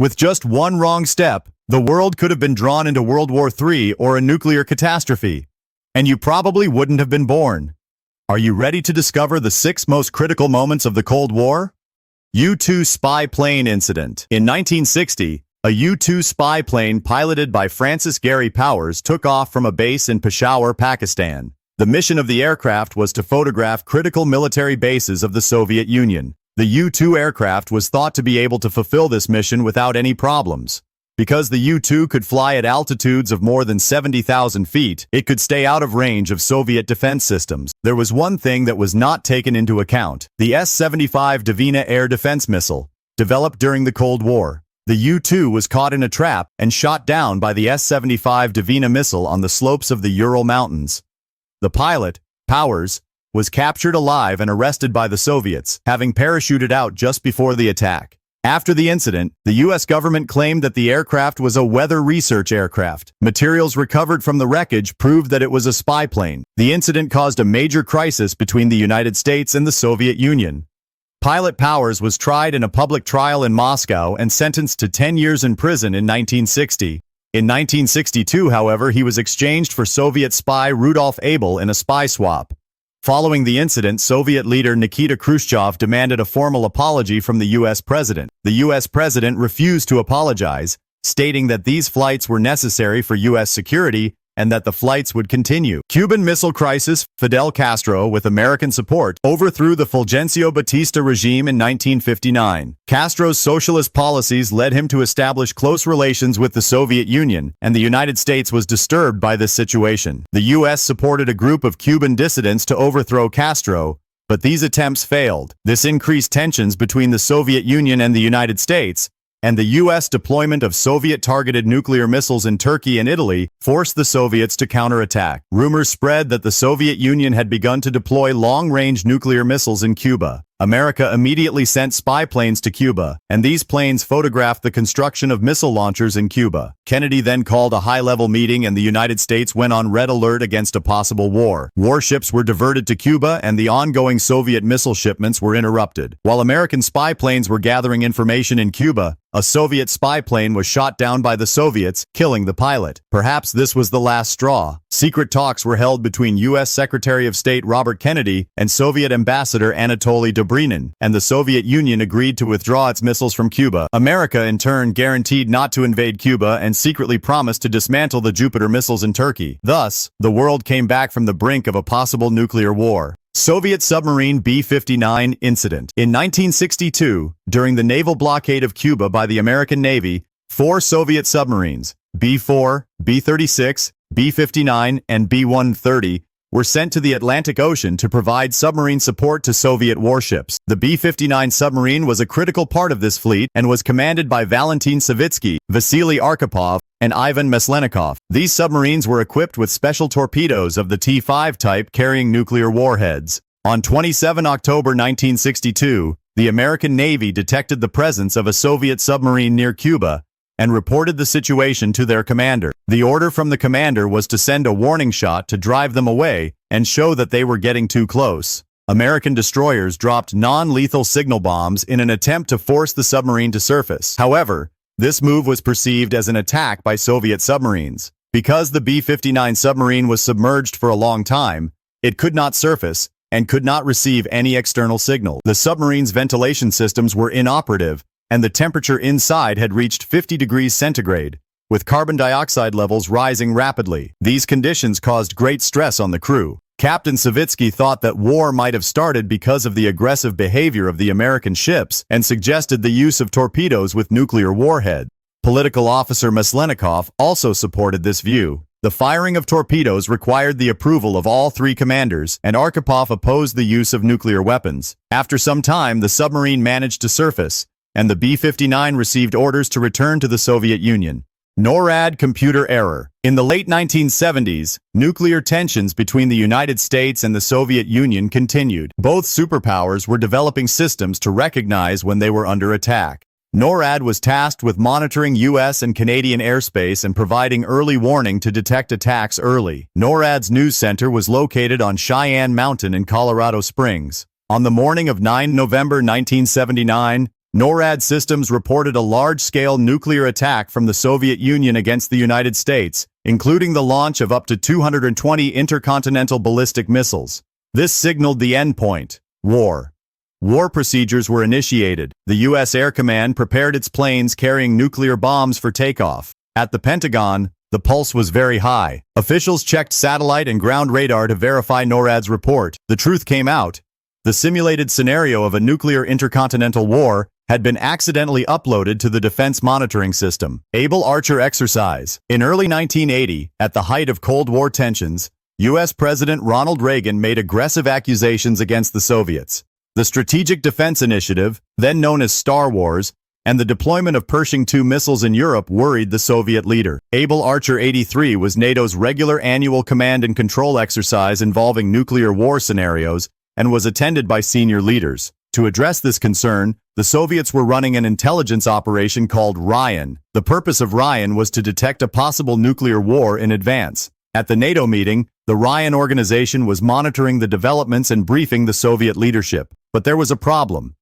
With just one wrong step, the world could have been drawn into World War III or a nuclear catastrophe. And you probably wouldn't have been born. Are you ready to discover the 6 most critical moments of the Cold War? U-2 spy plane incident. In 1960, a U-2 spy plane piloted by Francis Gary Powers took off from a base in Peshawar, Pakistan. The mission of the aircraft was to photograph critical military bases of the Soviet Union. The U-2 aircraft was thought to be able to fulfill this mission without any problems. Because the U-2 could fly at altitudes of more than 70,000 feet, it could stay out of range of Soviet defense systems. There was one thing that was not taken into account: the S-75 Dvina air defense missile, developed during the Cold War. The U-2 was caught in a trap and shot down by the S-75 Dvina missile on the slopes of the Ural Mountains. The pilot, Powers, was captured alive and arrested by the Soviets, having parachuted out just before the attack. After the incident, the U.S. government claimed that the aircraft was a weather research aircraft. Materials recovered from the wreckage proved that it was a spy plane. The incident caused a major crisis between the United States and the Soviet Union. Pilot Powers was tried in a public trial in Moscow and sentenced to 10 years in prison in 1960. In 1962, however, he was exchanged for Soviet spy Rudolf Abel in a spy swap. Following the incident, Soviet leader Nikita Khrushchev demanded a formal apology from the U.S. president. The U.S. president refused to apologize, stating that these flights were necessary for U.S. security and that the flights would continue. Cuban Missile Crisis. Fidel Castro, with American support, overthrew the Fulgencio Batista regime in 1959. Castro's socialist policies led him to establish close relations with the Soviet Union, and the United States was disturbed by this situation. The U.S. supported a group of Cuban dissidents to overthrow Castro, but these attempts failed. This increased tensions between the Soviet Union and the United States, and the U.S. deployment of Soviet-targeted nuclear missiles in Turkey and Italy forced the Soviets to counterattack. Rumors spread that the Soviet Union had begun to deploy long-range nuclear missiles in Cuba. America immediately sent spy planes to Cuba, and these planes photographed the construction of missile launchers in Cuba. Kennedy then called a high-level meeting, and the United States went on red alert against a possible war. Warships were diverted to Cuba, and the ongoing Soviet missile shipments were interrupted. While American spy planes were gathering information in Cuba, a Soviet spy plane was shot down by the Soviets, killing the pilot. Perhaps this was the last straw. Secret talks were held between U.S. Secretary of State Robert Kennedy and Soviet Ambassador Anatoly Dobrynin, and the Soviet Union agreed to withdraw its missiles from Cuba. America, in turn, guaranteed not to invade Cuba and secretly promised to dismantle the Jupiter missiles in Turkey. Thus, the world came back from the brink of a possible nuclear war. Soviet submarine B-59 incident. In 1962, during the naval blockade of Cuba by the American Navy, 4 Soviet submarines, B-4, B-36, B-59, and B-130, were sent to the Atlantic Ocean to provide submarine support to Soviet warships. The B-59 submarine was a critical part of this fleet and was commanded by Valentin Savitsky, Vasily Arkhipov, and Ivan Maslenikov. These submarines were equipped with special torpedoes of the T-5 type carrying nuclear warheads. On 27 October 1962, the American Navy detected the presence of a Soviet submarine near Cuba and reported the situation to their commander. The order from the commander was to send a warning shot to drive them away and show that they were getting too close. American destroyers dropped non-lethal signal bombs in an attempt to force the submarine to surface. However, this move was perceived as an attack by Soviet submarines. Because the B-59 submarine was submerged for a long time, it could not surface and could not receive any external signal. The submarine's ventilation systems were inoperative, and the temperature inside had reached 50 degrees centigrade, with carbon dioxide levels rising rapidly. These conditions caused great stress on the crew. Captain Savitsky thought that war might have started because of the aggressive behavior of the American ships and suggested the use of torpedoes with nuclear warhead. Political officer Maslenikov also supported this view. The firing of torpedoes required the approval of all 3 commanders, and Arkhipov opposed the use of nuclear weapons. After some time, the submarine managed to surface, and the B-59 received orders to return to the Soviet Union. Norad computer error. In the late 1970s, nuclear tensions between the United States and the Soviet Union continued. Both superpowers were developing systems to recognize when they were under attack. NORAD was tasked with monitoring U.S. and Canadian airspace and providing early warning to detect attacks early. NORAD's news center was located on Cheyenne Mountain in Colorado Springs. On the morning of 9 November 1979, Norad systems reported a large-scale nuclear attack from the Soviet Union against the United States, including the launch of up to 220 intercontinental ballistic missiles. This signaled the endpoint: war. War procedures were initiated. The U.S. Air Command prepared its planes carrying nuclear bombs for takeoff. At the Pentagon, the pulse was very high. Officials checked satellite and ground radar to verify NORAD's report. The truth came out. The simulated scenario of a nuclear intercontinental war had been accidentally uploaded to the Defense Monitoring System. Able Archer exercise. In early 1980, at the height of Cold War tensions, U.S. President Ronald Reagan made aggressive accusations against the Soviets. The Strategic Defense Initiative, then known as Star Wars, and the deployment of Pershing II missiles in Europe worried the Soviet leader. Able Archer 83 was NATO's regular annual command and control exercise involving nuclear war scenarios and was attended by senior leaders. To address this concern, the Soviets were running an intelligence operation called Ryan. The purpose of Ryan was to detect a possible nuclear war in advance. At the NATO meeting, the Ryan organization was monitoring the developments and briefing the Soviet leadership. But there was a problem.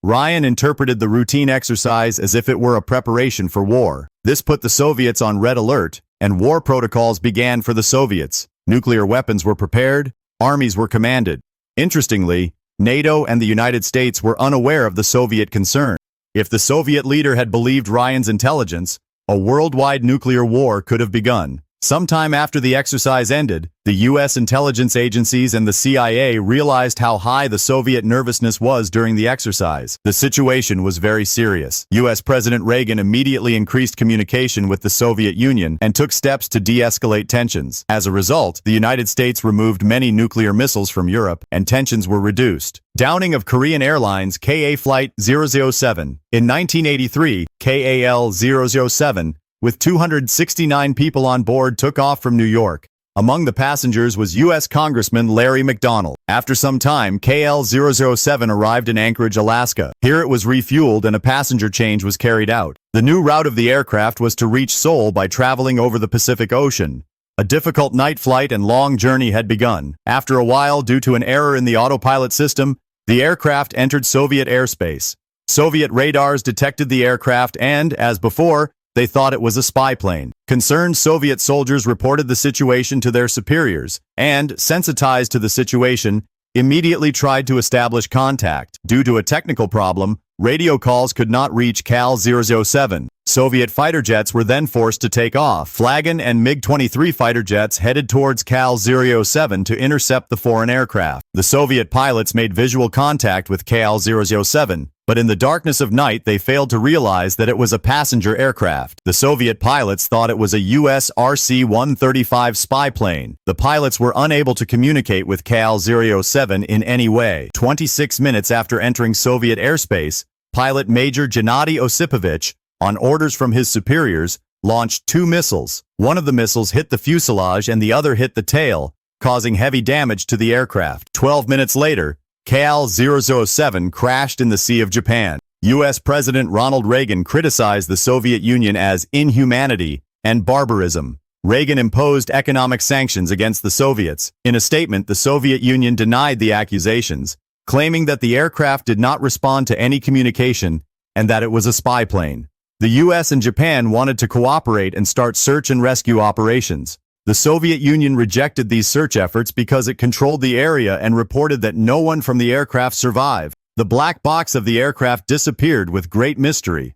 Ryan interpreted the routine exercise as if it were a preparation for war. This put the Soviets on red alert, and war protocols began for the Soviets. Nuclear weapons were prepared, armies were commanded. Interestingly, NATO and the United States were unaware of the Soviet concern. If the Soviet leader had believed Ryan's intelligence, a worldwide nuclear war could have begun. Sometime after the exercise ended, the U.S. intelligence agencies and the CIA realized how high the Soviet nervousness was during the exercise. The situation was very serious. U.S. President Reagan immediately increased communication with the Soviet Union and took steps to de-escalate tensions. As a result, the United States removed many nuclear missiles from Europe, and tensions were reduced. Downing of Korean Airlines KA Flight 007. In 1983, KAL 007, with 269 people on board, took off from New York. Among the passengers was U.S. Congressman Larry McDonald. After some time, KL-007 arrived in Anchorage, Alaska. Here it was refueled and a passenger change was carried out. The new route of the aircraft was to reach Seoul by traveling over the Pacific Ocean. A difficult night flight and long journey had begun. After a while, due to an error in the autopilot system, the aircraft entered Soviet airspace. Soviet radars detected the aircraft and, as before, they thought it was a spy plane. Concerned Soviet soldiers reported the situation to their superiors and, sensitized to the situation, immediately tried to establish contact. Due to a technical problem, radio calls could not reach KAL-007. Soviet fighter jets were then forced to take off. Flagon and MiG-23 fighter jets headed towards KAL-007 to intercept the foreign aircraft. The Soviet pilots made visual contact with KAL-007, but in the darkness of night they failed to realize that it was a passenger aircraft. The Soviet pilots thought it was a U.S. RC-135 spy plane. The pilots were unable to communicate with KAL-007 in any way. 26 minutes after entering Soviet airspace, pilot Major Gennady Osipovich, on orders from his superiors, launched two missiles. One of the missiles hit the fuselage and the other hit the tail, causing heavy damage to the aircraft. 12 minutes later, KAL-007 crashed in the Sea of Japan. U.S. President Ronald Reagan criticized the Soviet Union as inhumanity and barbarism. Reagan imposed economic sanctions against the Soviets. In a statement, the Soviet Union denied the accusations, claiming that the aircraft did not respond to any communication and that it was a spy plane. The U.S. and Japan wanted to cooperate and start search and rescue operations. The Soviet Union rejected these search efforts because it controlled the area and reported that no one from the aircraft survived. The black box of the aircraft disappeared with great mystery.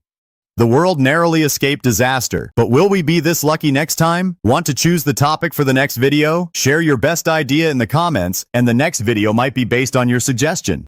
The world narrowly escaped disaster, but will we be this lucky next time? Want to choose the topic for the next video? Share your best idea in the comments, and the next video might be based on your suggestion.